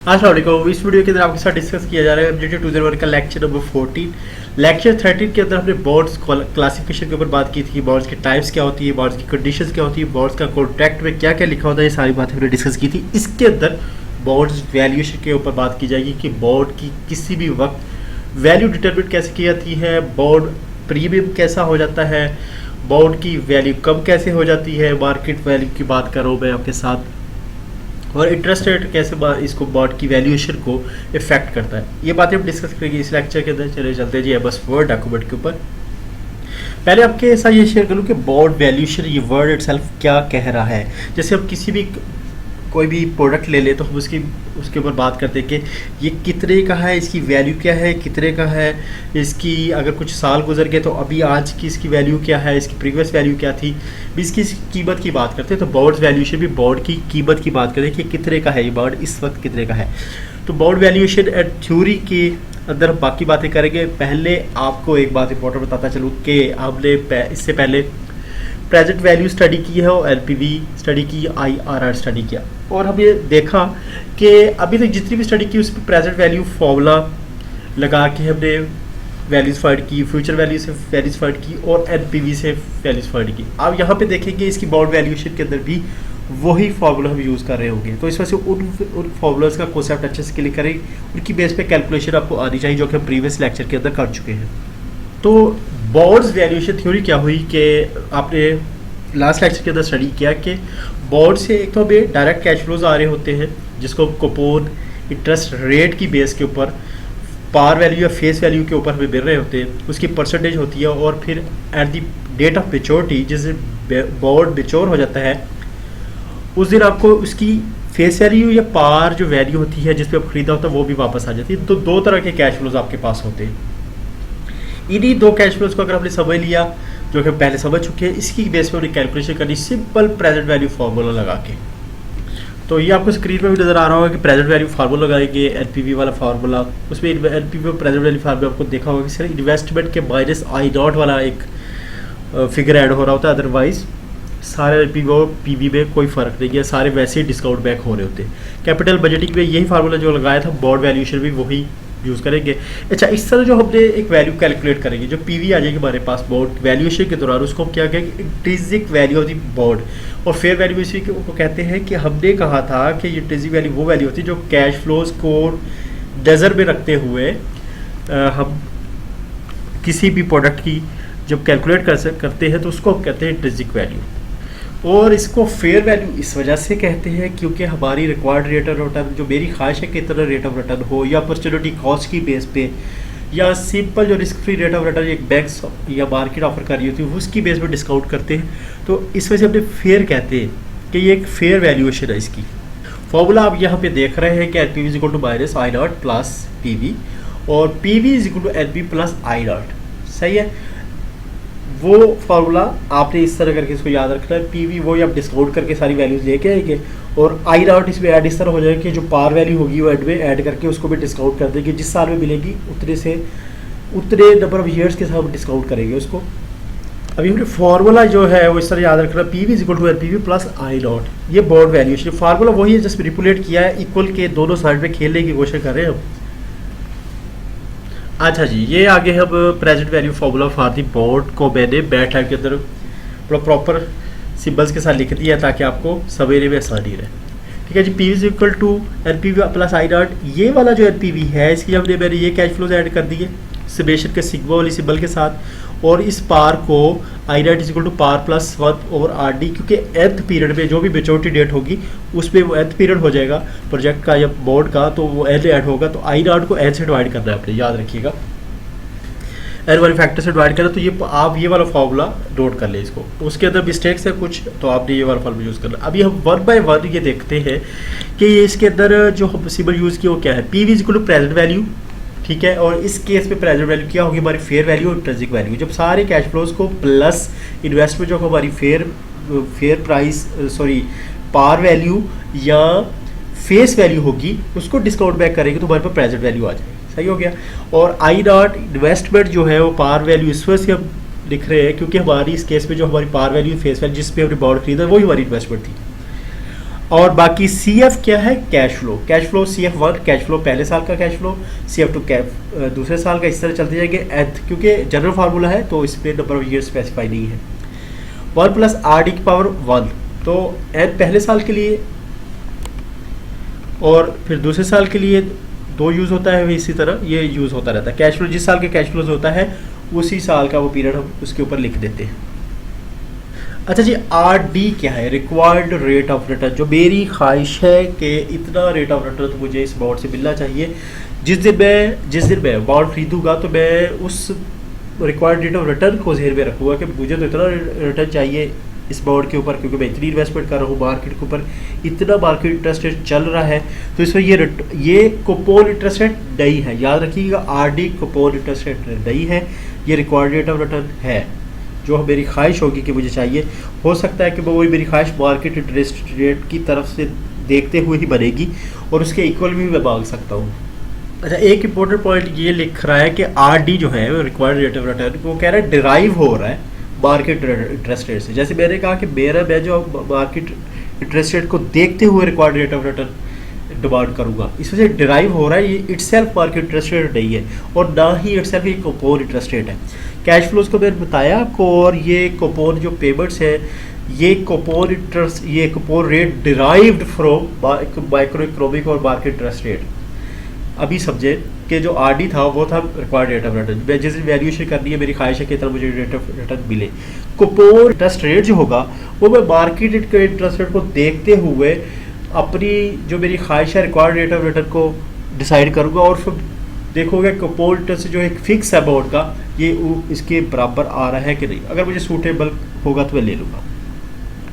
अस्सलाम वालेकुम। इस वीडियो के अंदर आपके साथ डिस्कस किया जा रहा है एमजीटी 2001 का लेक्चर नंबर 14। लेक्चर 13 के अंदर हमने बॉन्ड्स क्लासिफिकेशन के ऊपर बात की थी। बॉन्ड्स की टाइप्स क्या होती है, बॉन्ड्स की कंडीशंस क्या होती है, बॉन्ड्स का कॉन्ट्रैक्ट में क्या क्या लिखा होता है, ये सारी बातें हमने डिस्कस की थी। इसके अंदर बॉन्ड्स वैल्यूएशन के ऊपर बात की जाएगी कि बॉन्ड की किसी भी वक्त वैल्यू डिटरमिन कैसे की जाती है, बॉन्ड प्रीमियम कैसा हो जाता है, बॉन्ड की वैल्यू कम कैसे हो जाती है, मार्केट वैल्यू की बात कर रहा हूँ मैं आपके साथ, और इंटरेस्ट रेट कैसे इसको बॉन्ड की वैल्यूएशन को इफेक्ट करता है। ये बातें हम डिस्कस करेंगे इस लेक्चर के अंदर। चले चलते जी बस वर्ड डॉक्यूमेंट के ऊपर। पहले आपके साथ ये शेयर करूँ कि बॉन्ड वैल्यूएशन ये वर्ड इटसेल्फ क्या कह रहा है। जैसे हम किसी भी कोई भी प्रोडक्ट ले ले तो हम उसके ऊपर बात करते हैं कि ये कितने का है, इसकी वैल्यू क्या है, कितने का है, इसकी अगर कुछ साल गुजर गए तो अभी आज की इसकी वैल्यू क्या है, इसकी प्रीवियस वैल्यू क्या थी, इसकी कीमत की बात करते हैं। तो बॉन्ड वैल्यूएशन भी बॉन्ड की कीमत की बात करते हैं कि कितने का है ये बॉन्ड, इस वक्त कितने का है। तो बॉन्ड वैल्यूएशन एंड थ्योरी के अंदर बाकी बातें करेंगे। पहले आपको एक बात इंपॉर्टेंट बताता चलूँ कि हमने इससे पहले प्रेजेंट वैल्यू स्टडी की है और एलपीवी स्टडी की, आईआरआर स्टडी किया, और हम ये देखा कि अभी तक जितनी भी स्टडी की उसमें प्रेजेंट वैल्यू फॉर्मूला लगा के हमने वैल्यूज फाइंड की, फ्यूचर वैल्यू से वैल्यूज फाइंड की और एनपीवी से वैल्यूज फाइंड की। अब यहाँ पे देखेंगे इसकी बॉन्ड वैल्यूएशन के अंदर भी वही फार्मूला हम यूज़ कर रहे होंगे। तो इस वजह से उन फार्मूलाज का कॉन्सेप्ट अच्छे से क्लियर करें, उनकी बेस पे कैलकुलेशन आपको आनी चाहिए जो कि हम प्रीवियस लेक्चर के अंदर कर चुके हैं। तो बॉन्ड्स वैल्यूएशन थ्योरी क्या हुई कि आपने लास्ट लेक्चर के अंदर स्टडी किया कि बॉन्ड से एक तो हमें डायरेक्ट कैश फ्लोज आ रहे होते हैं जिसको कूपन इंटरेस्ट रेट की बेस के ऊपर पार वैल्यू या फेस वैल्यू के ऊपर हमें मिल रहे होते हैं, उसकी परसेंटेज होती है, और फिर at the date of maturity जिस बॉन्ड मेच्योर हो जाता है उस दिन आपको उसकी फेस वैल्यू या पार जो वैल्यू होती है जिस पे आप खरीदा होता है वो भी वापस आ जाती है। तो दो तरह के कैश फ्लोज आपके पास होते हैं। इन्हीं दो कैश फ्लोज को अगर आपने समझ लिया जो कि पहले समझ चुके हैं, इसकी बेस पे अपनी कैलकुलेशन करनी सिंपल प्रेजेंट वैल्यू फार्मूला लगा के। तो ये आपको स्क्रीन पे भी नजर आ रहा होगा कि प्रेजेंट वैल्यू फार्मूला लगाएंगे, एनपीवी वाला फार्मूला, उसमें एनपीवी और प्रेजेंट वैल्यू फार्मूला आपको देखा होगा कि सर इन्वेस्टमेंट के माइनस आई डॉट वाला एक फिगर ऐड हो रहा होता है, अदरवाइज सारे एनपीवी और पीवी में कोई फर्क नहीं है, सारे वैसे ही डिस्काउंट बैक हो रहे होते हैं। कैपिटल बजटिंग में यही फार्मूला जो लगाया था, बॉन्ड वैल्यूएशन भी वही यूज़ करेंगे। अच्छा, इस तरह जो हमने एक वैल्यू कैलकुलेट करेंगे, जो पीवी आ जाएगी हमारे पास बॉन्ड वैल्यूएशन के दौरान, उसको हम क्या कहेंगे, intrinsic value of the bond. और फेयर वैल्यू इसी को कहते हैं कि हमने कहा था कि इंट्रिंसिक वैल्यू वो वैल्यू होती है जो कैश फ्लोज को नज़र में रखते हुए हम किसी भी प्रोडक्ट की जब कैलकुलेट करते हैं तो उसको हम कहते हैं इंट्रिंसिक वैल्यू। और इसको फेयर वैल्यू इस वजह से कहते हैं क्योंकि हमारी रिक्वायर्ड रेट ऑफ रिटर्न, जो मेरी ख्वाहिश है कि इतना रेट ऑफ रिटर्न हो, या अपॉर्चुनिटी कॉस्ट की बेस पे, या सिंपल जो risk free rate of return एक बैंक्स या मार्केट ऑफर कर रही होती है उसकी बेस पे डिस्काउंट करते हैं। तो इस वजह से अपने फेयर कहते हैं कि ये एक फेयर वैल्यूएशन है। इसकी फॉर्मूला आप यहाँ पे देख रहे हैं कि N P V is equal to minus I dot plus P V, और P V is equal to N P plus I dot. सही है, वो फार्मूला आपने इस तरह करके इसको याद रखना है। पीवी वो आप डिस्काउंट करके सारी वैल्यूज लेके आएंगे, और आई डॉट इसमें ऐड इस तरह हो जाएगा कि जो पार वैल्यू होगी वो एड में ऐड करके उसको भी डिस्काउंट कर देंगे, जिस साल में मिलेगी उतने नंबर ऑफ ईयर्स के साथ डिस्काउंट करेंगे उसको। अभी हमने फार्मूला जो है वो इस तरह याद रखना, P V is equal to N P V plus I dot. ये बॉन्ड वैल्यूएशन फार्मूला वही है जस्ट मैनिपुलेट किया है, इक्वल के दोनों साइड में खेलने की कोशिश कर रहे हैं हम। अच्छा जी, ये आगे हम present value formula for the bond को मैंने बैठ टाइप के अंदर प्रॉपर सिंबल्स के साथ लिख दिया ताकि आपको समझने में आसानी रहे। ठीक है जी, P is equal to N P V plus I dot. ये वाला जो एन पी वी है इसकी हमने मैंने ये कैश फ्लोज ऐड कर दिए समेशन के सिग्मा वाली सिंबल के साथ, और इस पार को I dot is equal to par plus 1 over R D, क्योंकि एंथ पीरियड में जो भी मेच्योरिटी डेट होगी उसमें वो एंथ पीरियड हो जाएगा प्रोजेक्ट का या बोर्ड का, तो वो एन ऐड होगा। तो आई डॉट को एन से डिवाइड करना है, आपने याद रखिएगा, एन वाले फैक्टर से डिवाइड करना। तो ये आप ये वाला फार्मूला नोट कर ले इसको, उसके अंदर मिस्टेक्स है कुछ तो आपने ये वाला फार्मूला यूज़ करना। अभी हम वन बाय वन ये देखते हैं कि ये इसके अंदर जो हम सिंबल यूज़ किया वो क्या है। P V is equal to present value, ठीक है, और इस केस में प्रेजेंट वैल्यू क्या होगी हमारी, फेयर वैल्यू और इंट्रिंसिक वैल्यू। जब सारे कैश फ्लोज को प्लस इन्वेस्टमेंट जो हमारी फेयर प्राइस पार वैल्यू या फेस वैल्यू होगी उसको डिस्काउंट बैक करेंगे तो हमारे पास प्रेजेंट वैल्यू आ जाएगी। सही हो गया। और आई डॉट इन्वेस्टमेंट जो है वो पार वैल्यू इस वजह से हम लिख रहे हैं क्योंकि हमारी इस केस में जो हमारी पार वैल्यू फेस वैल्यू जिस पे हमने बॉन्ड खरीदा वही हमारी इन्वेस्टमेंट थी। और बाकी सी एफ क्या है, cash flow. Cash flow C F one cash flow पहले साल का cash flow, C F two दूसरे साल का, इस तरह चलते जाएंगे। एथ क्योंकि जनरल फार्मूला है तो इस पर नंबर ऑफ ईयर स्पेसिफाई नहीं है। 1 प्लस आर डी की पावर 1, तो एन पहले साल के लिए और फिर दूसरे साल के लिए 2 यूज़ होता है, इसी तरह ये यूज़ होता रहता है। कैश फ्लो जिस साल के कैश फ्लोज होता है उसी साल का वो पीरियड हम उसके ऊपर लिख देते हैं। अच्छा जी, आर डी क्या है, रिक्वायर्ड रेट ऑफ रिटर्न। जो मेरी ख्वाहिश है कि इतना रेट ऑफ रिटर्न तो मुझे इस बॉन्ड से मिलना चाहिए। जिस दिन मैं बॉन्ड खरीदूंगा तो मैं उस रिक्वायर्ड रेट ऑफ रिटर्न को ज़हन में रखूँगा कि मुझे तो इतना रिटर्न चाहिए इस बॉन्ड के ऊपर, क्योंकि मैं इतनी इन्वेस्टमेंट कर रहा हूँ मार्केट के ऊपर, इतना मार्केट इंटरेस्ट रेट चल रहा है। तो इसमें ये कूपन इंटरेस्ट रेट नहीं है, याद रखिएगा। आरडी कूपन इंटरेस्ट रेट नहीं है, ये रिक्वायर्ड रेट ऑफ रिटर्न है जो मेरी ख्वाहिश होगी कि मुझे चाहिए। हो सकता है कि वही मेरी ख्वाहिश मार्केट इंटरेस्ट रेट की तरफ से देखते हुए ही बनेगी और उसके इक्वल भी मैं मांग सकता हूँ। अच्छा, एक इम्पोर्टेंट पॉइंट ये लिख रहा है कि आरडी जो है रिक्वायर्ड रेट ऑफ रिटर्न, वो कह रहा है डिराइव हो रहा है मार्केट इंटरेस्ट रेट से। जैसे मैंने कहा कि मैं जो मार्केट इंटरेस्ट रेट को देखते हुए required rate of return demand करूंगा, इसमें से डिराइव हो रहा है। ये इटसेल्फ मार्केट इंटरेस्ट रेट नहीं है और ना ही इटसेल्फ एक कूपन इंटरेस्ट रेट है। कैश फ्लोज को मैंने बताया आपको, और ये कूपन जो पेमेंट्स है ये कूपन इंटरेस्ट, ये coupon rate derived from micro economic और मार्केट इंटरेस्ट रेट। अभी समझे कि जो आरडी था वो था रिक्वायर्ड रेट ऑफ रिटर्न। मैं जिस वैल्यूएशन करनी है, मेरी ख्वाहिश है कि इतना मुझे रेट ऑफ रिटर्न मिले। कूपन इंटरेस्ट रेट जो होगा वो मैं मार्केट इंटरेस्ट रेट को देखते हुए अपनी जो मेरी ख्वाहिश है रिक्वायर्ड रेट ऑफ रिटर्न को डिसाइड करूँगा, और फिर देखोगे कूपन इंटरेस्ट जो एक फिक्स अमाउंट का ये इसके बराबर आ रहा है कि नहीं। अगर मुझे सूटेबल होगा तो मैं ले लूँगा।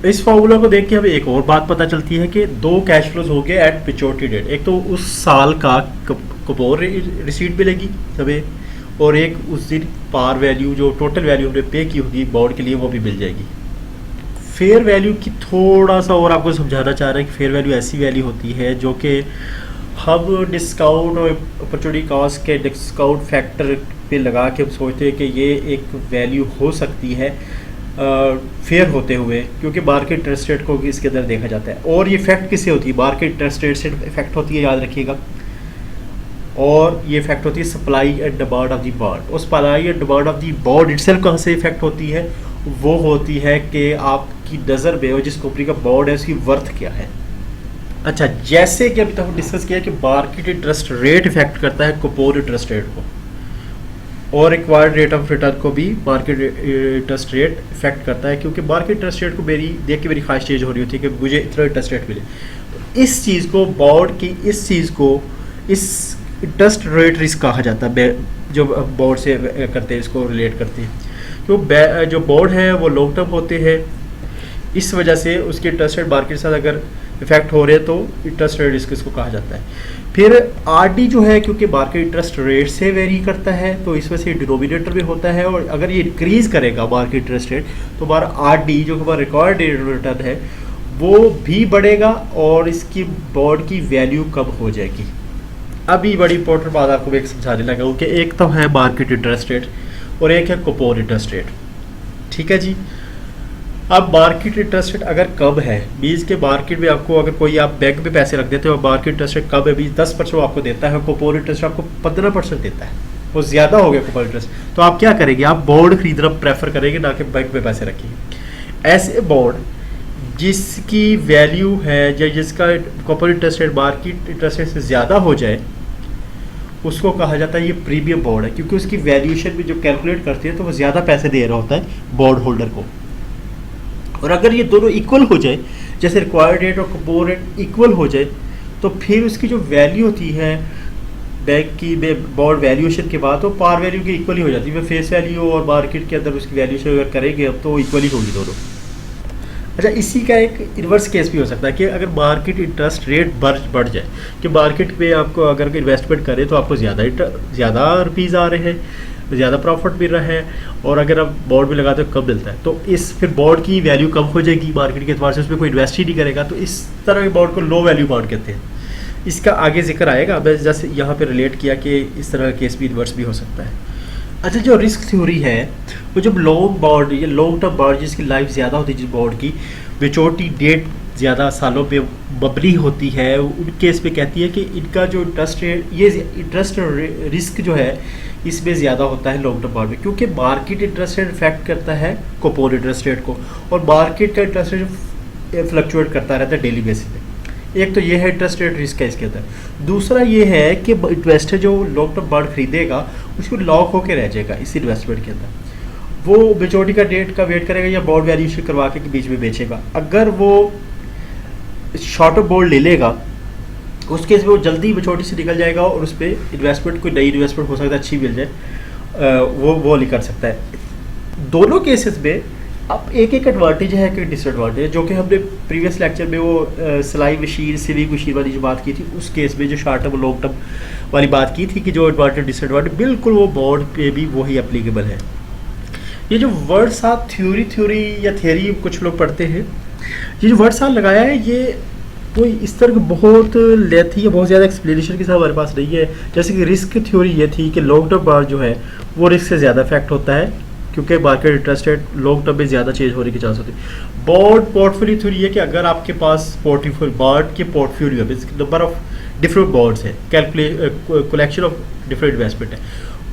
इस फॉर्मूला को देख के हमें एक और बात पता चलती है कि 2 कैश फ्लोज हो गए एट मैच्योरिटी डेट। एक तो उस साल का कूपन रिसीट मिलेगी हमें, और एक उस दिन पार वैल्यू जो टोटल वैल्यू हमने पे की होगी बॉन्ड के लिए वो भी मिल जाएगी। फेयर वैल्यू की थोड़ा सा और आपको समझाना चाह रहे हैं कि फेयर वैल्यू ऐसी वैल्यू होती है जो कि हम डिस्काउंट और अपॉर्चुनिटी कॉस्ट के डिस्काउंट फैक्टर पे लगा के हम सोचते हैं कि ये एक वैल्यू हो सकती है फेयर होते हुए, क्योंकि मार्केट इंटरेस्ट रेट को इसके अंदर देखा जाता है। और ये इफेक्ट किससे होती है, मार्केट इंटरेस्ट रेट से इफेक्ट होती है, याद रखिएगा। और ये इफेक्ट होती है supply and demand of the bond. और supply and demand of the bond itself कहाँ से इफेक्ट होती है, वो होती है कि आपकी नज़र में जिस कंपनी का बॉन्ड है उसकी वर्थ क्या है। अच्छा, जैसे कि अभी तक हम डिस्कस किया कि मार्केट इंटरेस्ट रेट इफेक्ट करता है कूपन इंटरेस्ट रेट को, और रिक्वायर्ड रेट ऑफ रिटर्न को भी मार्केट इंटरेस्ट रेट इफेक्ट करता है, क्योंकि मार्केट इंटरेस्ट रेट को देख के मेरी ख्वाहिश चेंज हो रही होती है कि मुझे इतना इंटरेस्ट रेट मिले। तो इस चीज़ को बॉन्ड की इस इंटरेस्ट रेट रिस्क कहा जाता है, जो बॉन्ड से करते हैं इसको रिलेट करते हैं। तो जो बॉन्ड है वो लॉन्ग टर्म होते हैं, इस वजह से उसके इंटरेस्ट रेट मार्केट के साथ अगर इफेक्ट हो रहे हैं तो इंटरेस्ट रेट रिस्क इसको कहा जाता है। फिर आरडी जो है क्योंकि मार्केट इंटरेस्ट रेट से वेरी करता है तो इस वजह से डिनोमिनेटर में होता है, और अगर ये इंक्रीज करेगा मार्केट इंटरेस्ट रेट तो हमारा आरडी जो हमारा रिक्वायर्ड रेट ऑफ रिटर्न है वो भी बढ़ेगा और इसकी बॉन्ड की वैल्यू कम हो जाएगी। अभी बड़ी इंपॉर्टेंट बात आपको मैं समझाने लगा हूँ कि एक तो है मार्केट इंटरेस्ट रेट और एक है कूपन इंटरेस्ट रेट। ठीक है जी। अब मार्केट इंटरेस्ट रेट अगर कम है, बीज के मार्केट में आपको अगर कोई आप बैंक में पैसे रख देते हो, मार्केट इंटरेस्ट रेट कम है, बीज 10% आपको देता है, कूपन इंटरेस्ट आपको 15% देता है, वो ज़्यादा हो गया कूपन इंटरेस्ट, तो आप क्या करेंगे, आप बॉन्ड खरीदना प्रेफर करेंगे ना कि बैंक में पैसे रखेंगे। ऐसे बॉन्ड जिसकी वैल्यू है या जिसका coupon interest rate market interest rate से ज़्यादा हो जाए उसको कहा जाता है ये प्रीमियम बॉन्ड है, क्योंकि उसकी वैल्यूएशन भी जो कैलकुलेट करती है तो वो ज़्यादा पैसे दे रहा होता है बॉन्ड होल्डर को। और अगर ये दोनों इक्वल हो जाए, जैसे रिक्वायर्ड रेट और कूपन रेट इक्वल हो जाए, तो फिर उसकी जो वैल्यू होती है बैंक की बॉन्ड वैल्यूएशन के बाद तो पार वैल्यू की इक्वल ही हो जाती है। फेस वैल्यू और मार्केट के अंदर उसकी वैल्यूएशन अगर करेंगे अब तो इक्वल ही होगी दोनों। अच्छा, इसी का एक इन्वर्स केस भी हो सकता है कि अगर मार्केट इंटरेस्ट रेट बढ़ जाए कि मार्केट में आपको अगर इन्वेस्टमेंट करें तो आपको ज़्यादा रुपीज़ आ रहे हैं, ज़्यादा प्रॉफिट मिल रहा है, और अगर आप बॉन्ड में लगाते हो कम मिलता है तो इस फिर बॉन्ड की वैल्यू कम हो जाएगी मार्केट के एतबार से, उसमें कोई इन्वेस्ट ही नहीं करेगा, तो इस तरह के बॉन्ड को लो वैल्यू बॉन्ड कहते हैं। इसका आगे जिक्र आएगा, मैं जैसे यहाँ पे रिलेट किया कि इस तरह का केस भी इन्वर्स भी हो सकता है। अच्छा, जो रिस्क थ्योरी है वो जब लॉन्ग बॉन्ड या लॉन्ग टर्म बॉन्ड जिसकी लाइफ ज़्यादा होती है, जिस बॉन्ड की मैच्योरिटी डेट ज़्यादा सालों पे बबली होती है, उन केस पे कहती है कि इनका जो इंटरेस्ट रेट, ये इंटरेस्ट रिस्क जो है इसमें ज़्यादा होता है लॉन्ग टर्म बॉन्ड में, क्योंकि मार्केट इंटरेस्ट रेट इफेक्ट करता है कूपन इंटरेस्ट रेट को, और मार्केट का इंटरेस्ट रेट फ्लक्चुएट करता रहता है डेली बेसिस पे। एक तो ये है इंटरेस्ट रेट रिस्क है इसके अंदर। दूसरा ये है कि इन्वेस्टर जो लॉन्ग टर्म बॉन्ड खरीदेगा उसको लॉक होकर रह जाएगा इस इन्वेस्टमेंट के अंदर, वो मेच्योरिटी का डेट का वेट करेगा या बॉन्ड वैल्यूएशन करवा के बीच में बेचेगा। अगर वो शॉर्ट टर्म बॉन्ड ले लेगा उस केस में वो जल्दी मेच्योरिटी से निकल जाएगा और उस पर इन्वेस्टमेंट, कोई नई इन्वेस्टमेंट हो सकता है अच्छी मिल जाए, वो नहीं कर सकता है। दोनों केसेस में अब एक एक एडवांटेज है, एक डिसएडवांटेज है, जो कि हमने प्रीवियस लेक्चर में वो सिलाई मशीन, सिविंग मशीन वाली जो बात की थी उस केस में जो शॉर्ट टर्म लॉन्ग टर्म वाली बात की थी कि जो एडवांटेज डिसएडवांटेज बिल्कुल वो बॉन्ड पे भी वही एप्लीकेबल है। ये जो वर्ड साथ थ्योरी या थियरी कुछ लोग पढ़ते हैं, ये जो वर्ड साथ लगाया है ये कोई इस तरह की बहुत लेथी या बहुत ज़्यादा एक्सप्लेनेशन के साथ हमारे पास नहीं है। जैसे कि रिस्क थ्योरी ये थी कि लॉन्ग टर्म बॉन्ड जो है वो रिस्क से ज़्यादा इफेक्ट होता है क्योंकि market interest rate long term में ज़्यादा चेंज होने की चांस होती है। बॉन्ड पोर्टफोलियो थ्योरी है कि अगर आपके पास पोर्टफोलियो बॉन्ड के पोर्टफोलियो है, नंबर ऑफ डिफरेंट बॉन्ड्स है, कलेक्शन ऑफ डिफरेंट इन्वेस्टमेंट है,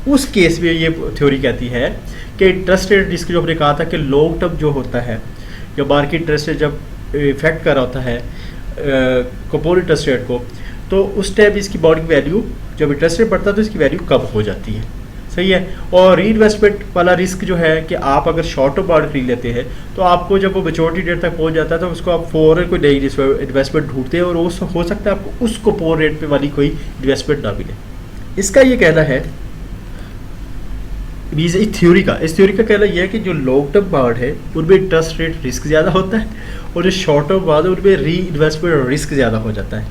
उस केस में ये थ्योरी कहती है कि इंटरेस्ट रेट रिस्क जो हमने कहा था कि लॉन्ग टर्म जो होता है या मार्केट इंटरेस्ट रेट जब इफेक्ट कर रहा होता है कूपन इंटरेस्ट रेट को, तो उस टाइम इसकी बॉन्ड की वैल्यू, जब इंटरेस्ट रेट बढ़ता है तो इसकी वैल्यू कम हो जाती है। सही है। और री इन्वेस्टमेंट वाला रिस्क जो है कि आप अगर शॉर्ट टर्म बॉन्ड खरीद लेते हैं तो आपको जब वो मेच्योरिटी डेट तक पहुंच जाता है तो उसको आप फौरन कोई नई इन्वेस्टमेंट ढूंढते हैं और उस हो सकता है आपको उस कूपन रेट पे वाली कोई इन्वेस्टमेंट ना मिले। इसका ये कहना है इस थ्योरी का कहना यह है कि जो लॉन्ग टर्म बॉन्ड है उनमें इंटरेस्ट रेट रिस्क ज़्यादा होता है और जो शॉर्ट टर्म बॉन्ड है उनमें री इन्वेस्टमेंट रिस्क ज़्यादा हो जाता है।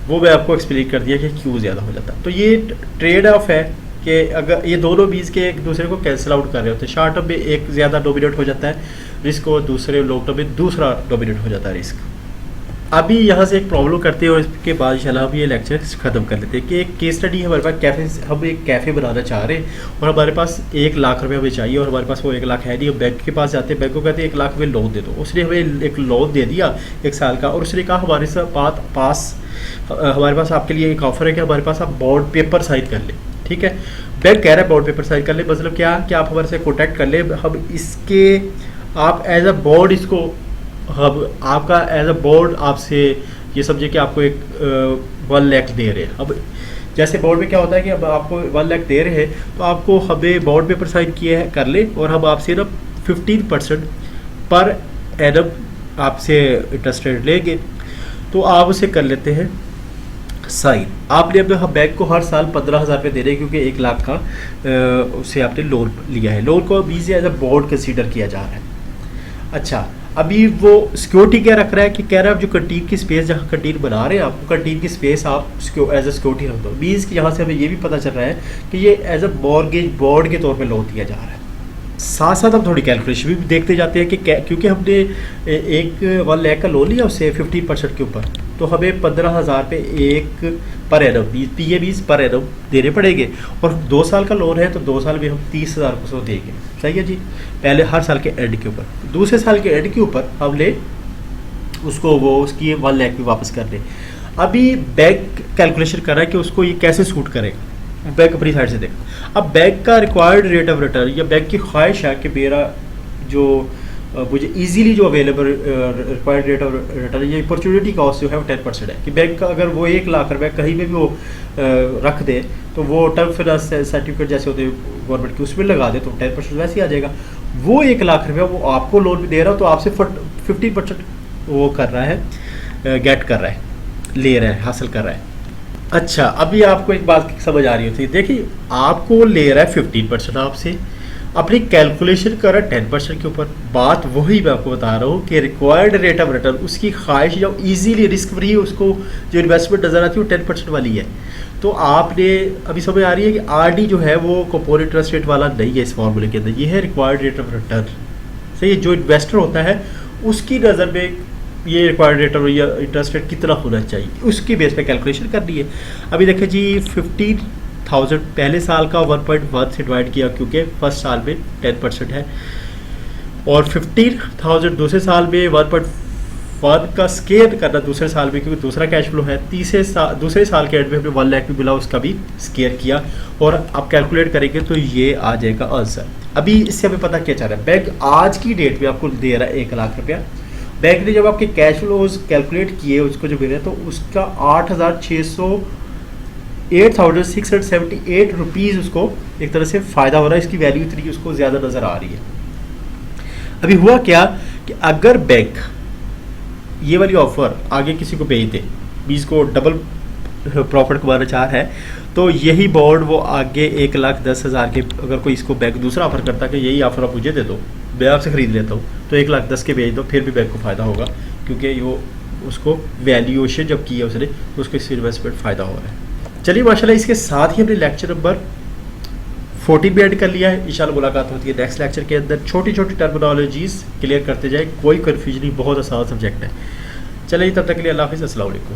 वो मैं आपको एक्सप्लेन कर दिया कि क्यों ज़्यादा हो जाता है। तो ये ट्रेड ऑफ है कि अगर ये दोनों बीच के एक दूसरे को कैंसिल आउट कर रहे होते हैं, शॉर्ट टर्म में एक ज़्यादा डोमिनेट हो जाता है रिस्क और दूसरे लॉन्ग टर्म में दूसरा डोमिनेट हो जाता है रिस्क। अभी यहाँ से एक प्रॉब्लम करते हैं और इसके बाद इंशाल्लाह हम ये लेक्चर ख़त्म कर लेते हैं कि एक केस स्टडी हमारे पास कैफ़े, हम एक कैफ़े बनाना चाह रहे हैं और हमारे पास 1 लाख रुपये हमें चाहिए और हमारे पास वो 1 लाख है नहीं। हम बैंक के पास जाते हैं, बैंक को कहते हैं 1 लाख रुपये लोन दे दो। उसने हमें एक लोन दे दिया 1 साल का और उसने कहा हमारे पास आपके लिए एक ऑफर है कि हमारे पास आप बॉन्ड पेपर साइन कर लें। ठीक है, बैंक कह रहा है बॉन्ड पेपर साइन कर ले, मतलब क्या कि आप हमारे से कॉन्टैक्ट कर ले, हम इसके आप एज अ बॉन्ड इसको हम आपका एज अ बॉन्ड आपसे ये समझे कि आपको एक 1 लाख दे रहे हैं। अब जैसे बॉन्ड में क्या होता है कि अब आपको 1 लाख दे रहे हैं तो आपको हमें बॉन्ड पेपर साइन किए है कर ले और हम आपसे ना 15% पर एनम आपसे इंटरेस्ट रेट लेंगे, तो आप उसे कर लेते हैं साइन। आपने अपने बैंक को हर साल 15,000 रुपये दे रहे हैं क्योंकि 1 लाख का उससे आपने लोन लिया है। लोन को अभी से एज अ बॉन्ड कंसीडर किया जा रहा है। अच्छा, अभी वो सिक्योरिटी क्या रख रहा है कि कह रहा है आप जो कंटीन की स्पेस, जहाँ कंटीन बना रहे हैं आपको कंटीन की स्पेस आप एज अ सिक्योरिटी रख दो। मीन्स कि यहाँ से हमें ये भी पता चल रहा है कि ये एज अ मॉर्गेज बॉन्ड के तौर पे लोन दिया जा रहा है। साथ साथ हम थोड़ी कैलकुलेशन भी देखते जाते हैं कि क्योंकि हमने 1 लाख का लोन लिया उससे 15% के ऊपर, तो हमें 15,000 पे एक per annum PA20 per annum देने पड़ेंगे और 2 साल का लोन है तो 2 साल में हम 30,000 को देंगे। सही है जी, पहले हर साल के एंड के ऊपर, दूसरे साल के एंड के ऊपर हमने उसको वो उसकी 1 लाख भी वापस कर दें। अभी बैंक कैलकुलेशन कर रहा है कि उसको ये कैसे सूट करेगा, बैंक अपनी साइड से देखा। अब बैंक का रिक्वायर्ड रेट ऑफ रिटर्न या बैंक की ख्वाहिश है कि मेरा जो मुझे इजीली जो available required rate of return या अपॉर्चुनिटी कॉस्ट जो है वो 10% है कि बैंक का अगर वो 1 लाख रुपये कहीं में भी वो रख दे तो वो टर्म फाइनेंस सर्टिफिकेट जैसे होते हैं गवर्नमेंट के उसमें लगा दे तो 10% वैसे ही आ जाएगा। वो 1 लाख रुपये वो आपको लोन भी दे रहा हो तो आपसे 15% वो कर रहा है, गेट कर रहा है, ले रहा है, हासिल कर रहा है। अच्छा, अभी आपको एक बात समझ आ रही होती है, देखिए आपको ले रहा है 15% आपसे, अपनी कैलकुलेशन कर रहा है 10% के ऊपर। बात वही मैं आपको बता रहा हूँ कि रिक्वायर्ड रेट ऑफ रिटर्न उसकी ख्वाहिश जो इजीली रिस्क फ्री है उसको जो इन्वेस्टमेंट नजर आती है वो 10% वाली है। तो आपने अभी समझ आ रही है कि RD जो है वो कूपन इंटरेस्ट रेट वाला नहीं है इस फॉर्मूले के अंदर, ये है रिक्वायर्ड रेट ऑफ रिटर्न। सही है, जो इन्वेस्टर होता है उसकी नज़र में ये रिक्वायर्ड रेट और या इंटरेस्ट रेट कितना होना चाहिए उसकी बेस पे कैलकुलेशन करनी है। अभी देखिए जी 15,000 पहले साल का 1.1 से डिवाइड किया क्योंकि फर्स्ट साल में 10% है और 15,000 दूसरे साल में फंड का स्केयर करना दूसरे साल में, क्योंकि दूसरा कैश फ्लो है, दूसरे साल के एंड में हमने 1 लाख भी मिला, उसका भी स्केयर किया और आप कैलकुलेट करेंगे तो ये आ जाएगा आंसर। अभी इससे हमें पता क्या चल रहा है, बैंक आज की डेट में आपको दे रहा है 1 लाख रुपया। बैंक ने जब आपके कैश फ्लोज कैलकुलेट किए उसको जो मिले तो उसका 8,678 रुपीज़ उसको एक तरह से फ़ायदा हो रहा है, इसकी वैल्यू इतनी उसको ज़्यादा नज़र आ रही है। अभी हुआ क्या कि अगर बैंक ये वाली ऑफ़र आगे किसी को भेज दे, 20 को डबल प्रॉफिट कमाना चाह है, तो यही बॉन्ड वो आगे 1,10,000 के, अगर कोई इसको बैंक दूसरा ऑफर करता है कि यही ऑफर आप मुझे दे दो, मैं आपसे ख़रीद लेता हूँ, तो 1,10,000 के भेज दो, फिर भी बैंक को फ़ायदा होगा, क्योंकि वो उसको वैल्यूएशन जब की है उसने तो उसको इस इन्वेस्टमेंट फ़ायदा हो रहा है। चलिए माशाल्लाह, इसके साथ ही हमने लेक्चर नंबर 14 भी ऐड कर लिया है। इंशाल्लाह मुलाकात होती है नेक्स्ट लेक्चर के अंदर। छोटी छोटी टर्मिनोलॉजीज़ क्लियर करते जाए, कोई कन्फ्यूजन नहीं, बहुत आसान सब्जेक्ट है। चलिए तब तक के लिए अल्लाह हाफ़िज़, अस्सलाम वालेकुम।